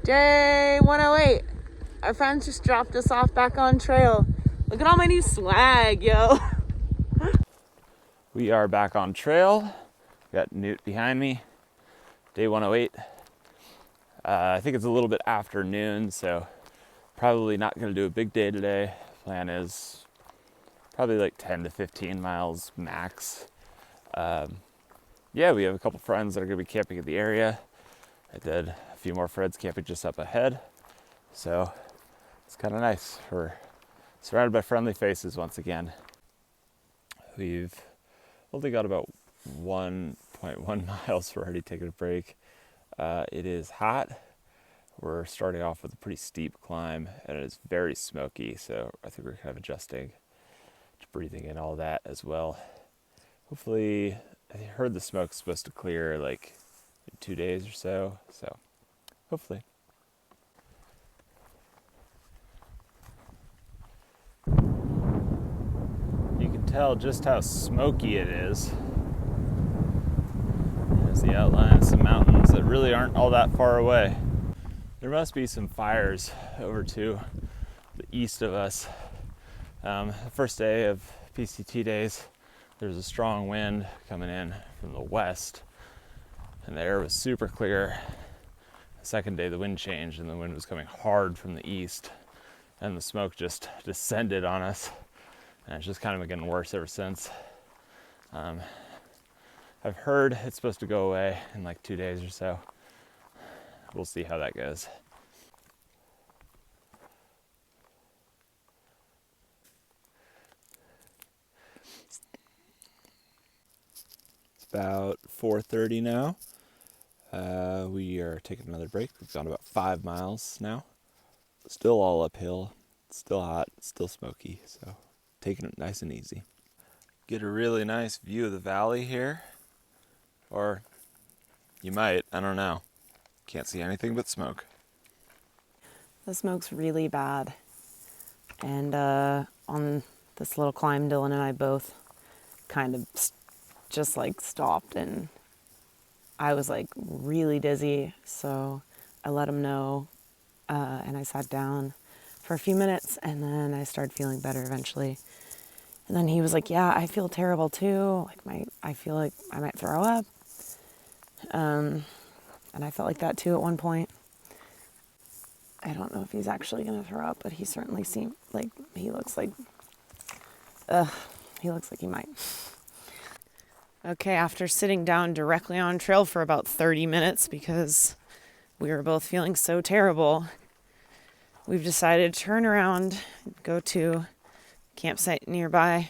Day 108. Our friends just dropped us off back on trail. Look at all my new swag, yo. We are back on trail. Got Newt behind me. Day 108. I think it's a little bit after noon, so probably not going to do a big day today. Plan is probably like 10 to 15 miles max. Yeah, we have a couple friends that are going to be camping in the area. I did a few more friends camping just up ahead. So it's kind of nice. We're surrounded by friendly faces once again. We've only got about 1.1 miles. We're already taking a break. It is hot. We're starting off with a pretty steep climb, and it is very smoky, so I think we're kind of adjusting to breathing in all that as well. Hopefully, I heard the smoke's supposed to clear like in 2 days or so, so hopefully. You can tell just how smoky it is. There's the outline of some mountains that really aren't all that far away. There must be some fires over to the east of us. The first day of PCT days, there was a strong wind coming in from the west, and the air was super clear. The second day, the wind changed, and the wind was coming hard from the east, and the smoke just descended on us, and it's just kind of been getting worse ever since. I've heard it's supposed to go away in like 2 days or so. We'll see how that goes. It's about 4:30 now. We are taking another break. We've gone about 5 miles now. Still all uphill. It's still hot. It's still smoky. So taking it nice and easy. Get a really nice view of the valley here. Or you might. I don't know. Can't see anything but smoke. The smoke's really bad. And on this little climb, Dylan and I both kind of just like stopped, and I was like really dizzy, so I let him know, and I sat down for a few minutes, and then I started feeling better eventually. And then he was like, yeah, I feel terrible too. I feel like I might throw up. And I felt like that too at one point. I don't know if he's actually going to throw up, but he certainly seemed like he looks like he might. Okay, after sitting down directly on trail for about 30 minutes because we were both feeling so terrible, we've decided to turn around, go to a campsite nearby,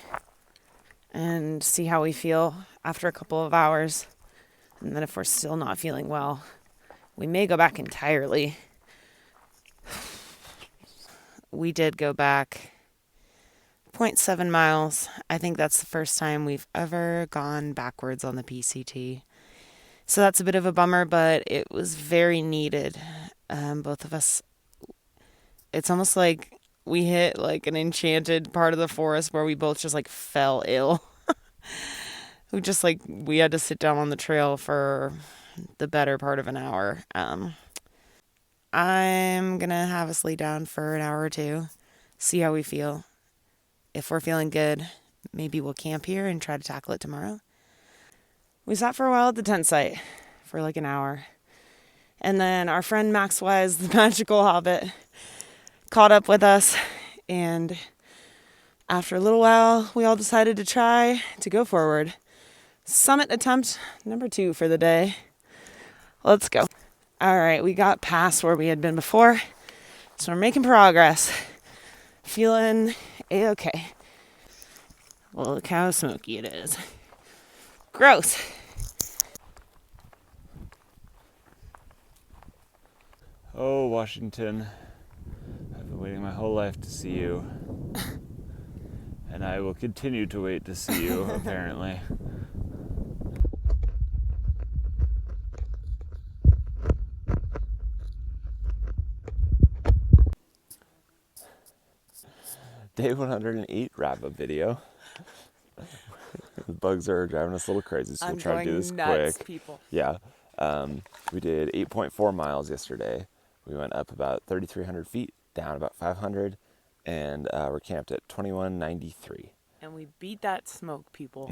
and see how we feel after a couple of hours. And then if we're still not feeling well, we may go back entirely. We did go back 0.7 miles. I think that's the first time we've ever gone backwards on the PCT. So that's a bit of a bummer, but it was very needed. Both of us, it's almost like we hit like an enchanted part of the forest where we both just like fell ill. We had to sit down on the trail for the better part of an hour. I'm going to have us lay down for an hour or two, see how we feel. If we're feeling good, maybe we'll camp here and try to tackle it tomorrow. We sat for a while at the tent site for like an hour. And then our friend Max Wise, the magical hobbit, caught up with us. And after a little while, we all decided to try to go forward. Summit attempt number 2 for the day. Let's go. All right, we got past where we had been before, so we're making progress. Feeling A-okay. Well, look how smoky it is. Gross. Oh, Washington. I've been waiting my whole life to see you. And I will continue to wait to see you, apparently. Day 108 wrap-up video. The bugs are driving us a little crazy, so we'll try to do this quick. People. Yeah. We did 8.4 miles yesterday. We went up about 3,300 feet, down about 500, and we're camped at 2193. And we beat that smoke, people.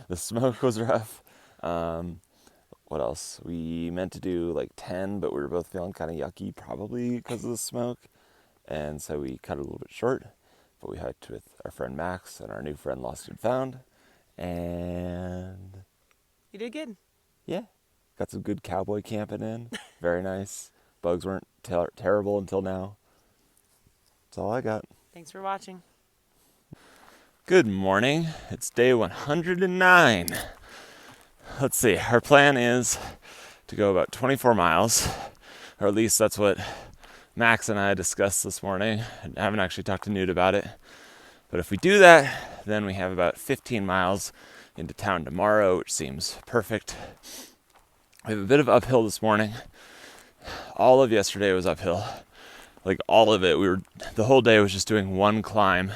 The smoke was rough. What else? We meant to do like 10, but we were both feeling kind of yucky, probably because of the smoke. And so we cut it a little bit short. But we hiked with our friend Max and our new friend Lost and Found. And You did good. yeah, got some good cowboy camping in. Very nice. Bugs weren't terrible until now. That's all I got. Thanks for watching. Good morning. It's day 109. Let's see. Our plan is to go about 24 miles, or at least that's what Max and I discussed this morning. I haven't actually talked to Newt about it. But if we do that, then we have about 15 miles into town tomorrow, which seems perfect. We have a bit of uphill this morning. All of yesterday was uphill. Like all of it. The whole day was just doing one climb.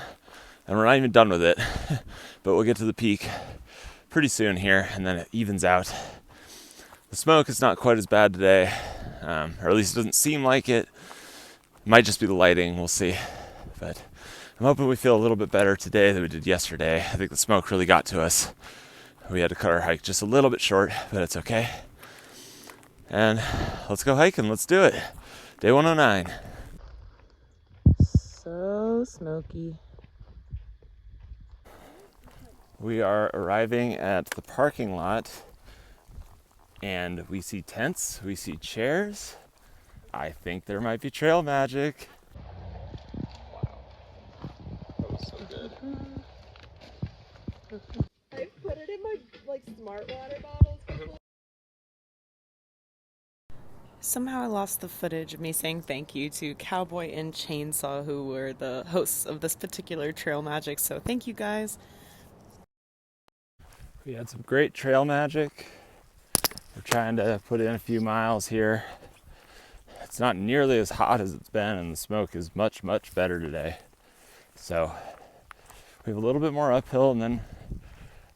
And we're not even done with it. But we'll get to the peak pretty soon here, and then it evens out. The smoke is not quite as bad today, or at least it doesn't seem like it. It might just be the lighting, we'll see. But I'm hoping we feel a little bit better today than we did yesterday. I think the smoke really got to us. We had to cut our hike just a little bit short, but it's okay. And let's go hiking, let's do it. Day 109. So smoky. We are arriving at the parking lot, and we see tents, we see chairs. I think there might be trail magic. Wow, that was so good. I put it in my smart water bottles before. Somehow I lost the footage of me saying thank you to Cowboy and Chainsaw, who were the hosts of this particular trail magic. So thank you guys. We had some great trail magic. We're trying to put in a few miles here. It's not nearly as hot as it's been, and the smoke is much, much better today. So we have a little bit more uphill, and then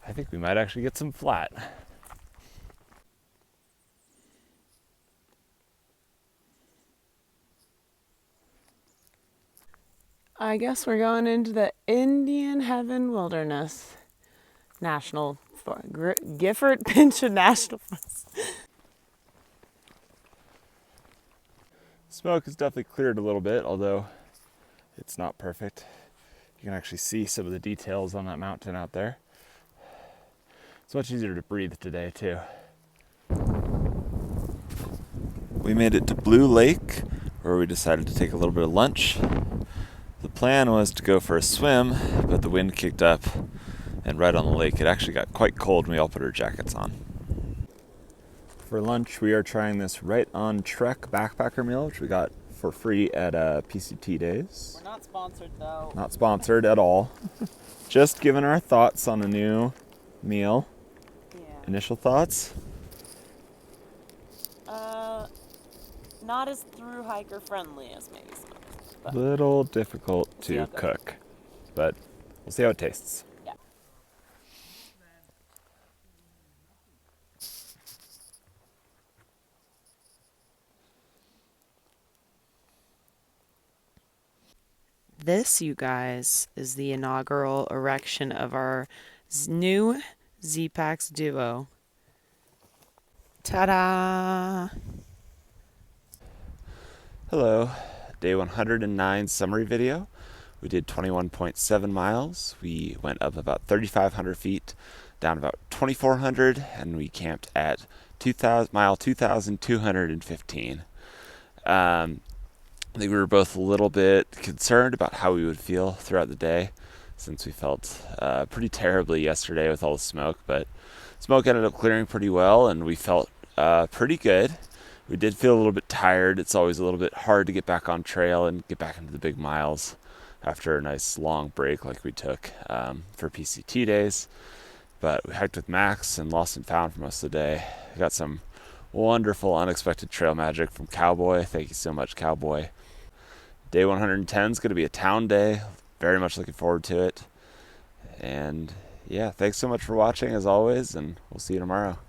I think we might actually get some flat. I guess we're going into the Indian Heaven Wilderness National Gifford Pinchot National Forest. Smoke has definitely cleared a little bit, although it's not perfect. You can actually see some of the details on that mountain out there. It's much easier to breathe today, too. We made it to Blue Lake, where we decided to take a little bit of lunch. The plan was to go for a swim, but the wind kicked up, and right on the lake it actually got quite cold and we all put our jackets on. For lunch we are trying this Right on Trek backpacker meal, which we got for free at PCT days. We're not sponsored though. Not sponsored at all. Just giving our thoughts on a new meal. Yeah. Initial thoughts? Not as through hiker friendly as maybe some others. Little difficult see how to it goes. cook, but we'll see how it tastes. Yeah. This, you guys, is the inaugural erection of our new Z-Pax Duo. Ta-da! Hello, day 109 summary video. We did 21.7 miles. We went up about 3,500 feet, down about 2,400, and we camped at 2,215. I think we were both a little bit concerned about how we would feel throughout the day, since we felt pretty terribly yesterday with all the smoke, but smoke ended up clearing pretty well, and we felt pretty good. We did feel a little bit tired. It's always a little bit hard to get back on trail and get back into the big miles after a nice long break like we took for PCT days. But we hiked with Max and Lost and Found for most of the day. We got some wonderful unexpected trail magic from Cowboy. Thank you so much, Cowboy. Day 110 is going to be a town day. Very much looking forward to it. And yeah, thanks so much for watching as always, and we'll see you tomorrow.